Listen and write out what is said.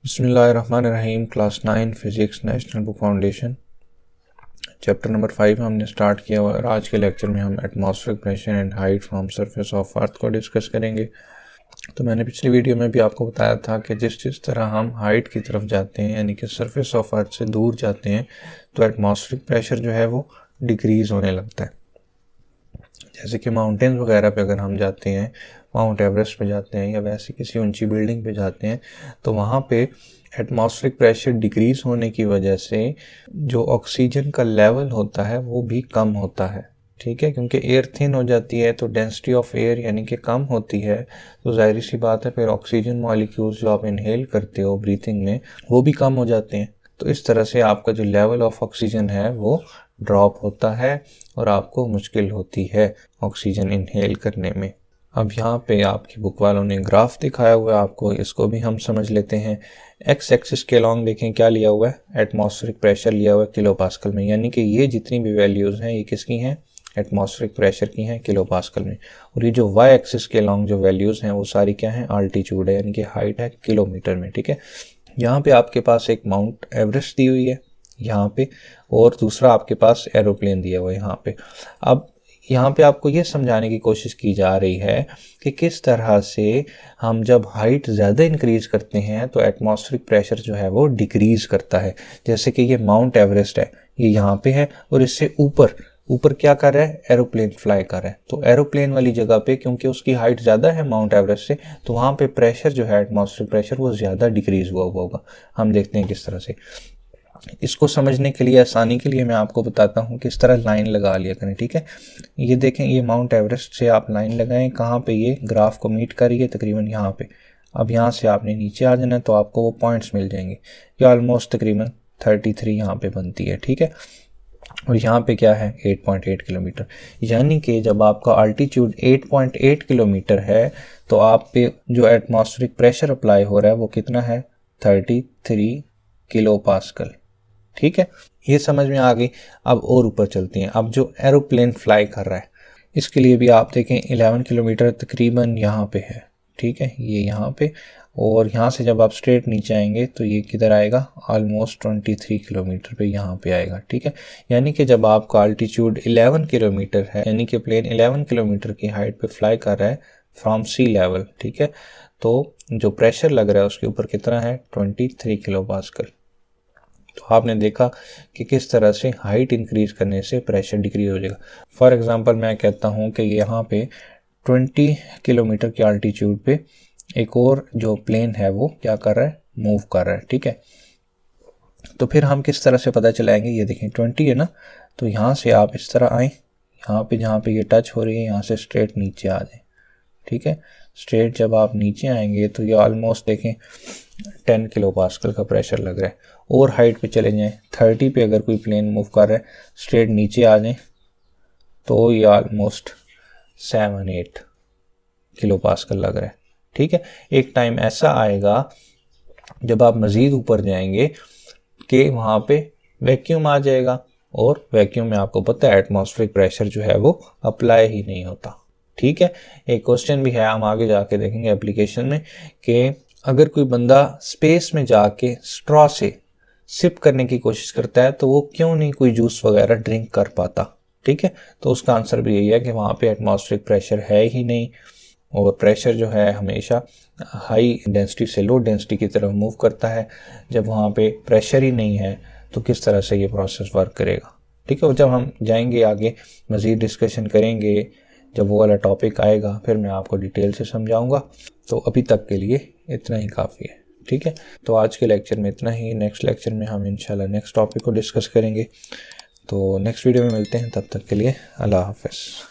बिस्मिल्लाहिर्रहमानिर्रहीम। Class 9 physics national book foundation chapter number 5 हमने start किया हुआ। और आज के लेक्चर में हम atmospheric pressure and height from surface of earth को डिस्कस करेंगे। तो मैंने पिछली वीडियो में भी आपको बताया था कि जिस तरह हम हाइट की तरफ जाते हैं यानी कि सरफेस ऑफ अर्थ से दूर जाते हैं तो एटमॉस्फेरिक प्रेशर जो है वो डिक्रीज़ होने लगता है। जैसे कि माउंटेन्स वगैरह पे अगर हम जाते हैं, माउंट एवरेस्ट पे जाते हैं या वैसे किसी ऊंची बिल्डिंग पे जाते हैं तो वहाँ पे एटमॉस्फेरिक प्रेशर डिक्रीज़ होने की वजह से जो ऑक्सीजन का लेवल होता है वो भी कम होता है। ठीक है, क्योंकि एयर थिन हो जाती है तो डेंसिटी ऑफ एयर यानी कि कम होती है, तो जाहिर सी बात है फिर ऑक्सीजन मॉलिक्यूल्स जो आप इनहेल करते हो ब्रीथिंग में वो भी कम हो जाते हैं। तो इस तरह से आपका जो लेवल ऑफ ऑक्सीजन है वो ड्रॉप होता है और आपको मुश्किल होती है ऑक्सीजन इनहेल करने में। अब यहाँ पे आपकी बुक वालों ने ग्राफ दिखाया हुआ है आपको, इसको भी हम समझ लेते हैं। एक्स एक्सिस के अलॉन्ग देखें क्या लिया हुआ है, एटमॉस्फेरिक प्रेशर लिया हुआ है किलो पास्कल में, यानी कि ये जितनी भी वैल्यूज़ हैं ये किसकी हैं, एटमॉस्फेरिक प्रेशर की हैं किलो पास्कल में। और ये जो वाई एक्सिस के अलॉन्ग जो वैल्यूज़ हैं वो सारी क्या हैं, आल्टीट्यूड है यानी कि हाइट है किलोमीटर में। ठीक है, यहाँ पे आपके पास एक माउंट एवरेस्ट दी हुई है यहाँ पे, और दूसरा आपके पास एरोप्लेन दिया हुआ है यहाँ पे। अब यहाँ पे आपको ये समझाने की कोशिश की जा रही है कि किस तरह से हम जब हाइट ज़्यादा इंक्रीज़ करते हैं तो एटमॉस्फेरिक प्रेशर जो है वो डिक्रीज़ करता है। जैसे कि ये माउंट एवरेस्ट है, ये यहाँ पे है और इससे ऊपर क्या कर रहा है, एरोप्लेन फ्लाई कर रहा है। तो एरोप्लेन वाली जगह पे क्योंकि उसकी हाइट ज़्यादा है माउंट एवरेस्ट से, तो वहाँ पे प्रेशर जो है एटमॉस्फेरिक प्रेशर वो ज़्यादा डिक्रीज़ हुआ होगा। हम देखते हैं किस तरह से। इसको समझने के लिए, आसानी के लिए मैं आपको बताता हूँ किस तरह लाइन लगा लिया करें। ठीक है, ये देखें, ये माउंट एवरेस्ट से आप लाइन लगाएं, कहाँ पे ये ग्राफ को मीट करिए, तकरीबन यहाँ पे। अब यहाँ से आपने नीचे आ जाना तो आपको वो पॉइंट्स मिल जाएंगे, ये ऑलमोस्ट तकरीबन 33 यहाँ पे बनती है। ठीक है, और यहाँ पे क्या है 8.8 किलोमीटर, यानी कि जब आपका अल्टीट्यूड 8.8 किलोमीटर है तो आप पे जो एटमॉस्फेरिक प्रेशर अप्लाई हो रहा है वो कितना है, 33 किलो पास्कल। ठीक है, ये समझ में आ गई। अब और ऊपर चलते हैं। अब जो एरोप्लेन फ्लाई कर रहा है इसके लिए भी आप देखें 11 किलोमीटर तकरीबन यहाँ पे है। ठीक है, ये यहाँ पे, और यहाँ से जब आप स्ट्रेट नीचे आएंगे तो ये किधर आएगा, ऑलमोस्ट 23 किलोमीटर पे यहाँ पे आएगा। ठीक है, यानी कि जब आपका अल्टीट्यूड 11 किलोमीटर है यानी कि प्लेन 11 किलोमीटर की हाइट पे फ्लाई कर रहा है फ्रॉम सी लेवल, ठीक है, तो जो प्रेशर लग रहा है उसके ऊपर कितना है, 23 किलो पास्कल। तो आपने देखा कि किस तरह से हाइट इंक्रीज करने से प्रेशर डिक्रीज हो जाएगा। फॉर एग्जांपल मैं कहता हूँ कि यहाँ पे 20 किलोमीटर की अल्टीट्यूड पे एक और जो प्लेन है वो क्या कर रहा है, मूव कर रहा है। ठीक है, तो फिर हम किस तरह से पता चलाएंगे, ये देखें 20 है ना, तो यहाँ से आप इस तरह आए, यहाँ पे जहाँ पे ये टच हो रही है यहाँ से स्ट्रेट नीचे आ जाए। ठीक है, स्ट्रेट जब आप नीचे आएंगे तो ये ऑलमोस्ट देखें 10 किलो पास्कल का प्रेशर लग रहा है। और हाइट पे चले जाएं 30 पे, अगर कोई प्लेन मूव कर रहा है स्ट्रेट नीचे आ जाएं तो ये ऑलमोस्ट 7-8 किलो पास्कल लग रहा है। ठीक है, एक टाइम ऐसा आएगा जब आप मज़ीद ऊपर जाएंगे कि वहाँ पे वैक्यूम आ जाएगा, और वैक्यूम में आपको पता है एटमॉस्फेरिक प्रेशर जो है वो अप्लाई ही नहीं होता। ठीक है, एक क्वेश्चन भी है, हम आगे जाके देखेंगे एप्लीकेशन में, कि अगर कोई बंदा स्पेस में जाके स्ट्रॉ से सिप करने की कोशिश करता है तो वो क्यों नहीं कोई जूस वगैरह ड्रिंक कर पाता। ठीक है, तो उसका आंसर भी यही है कि वहाँ पे एटमॉस्फेरिक प्रेशर है ही नहीं, और प्रेशर जो है हमेशा हाई डेंसिटी से लो डेंसिटी की तरफ मूव करता है। जब वहाँ पे प्रेशर ही नहीं है तो किस तरह से ये प्रोसेस वर्क करेगा। ठीक है, और जब हम जाएंगे आगे मज़ीद डिस्कशन करेंगे, जब वो वाला टॉपिक आएगा फिर मैं आपको डिटेल से समझाऊंगा। तो अभी तक के लिए इतना ही काफ़ी है। ठीक है, तो आज के लेक्चर में इतना ही। नेक्स्ट लेक्चर में हम इंशाल्लाह नेक्स्ट टॉपिक को डिस्कस करेंगे। तो नेक्स्ट वीडियो में मिलते हैं, तब तक के लिए अल्लाह हाफ़िज़।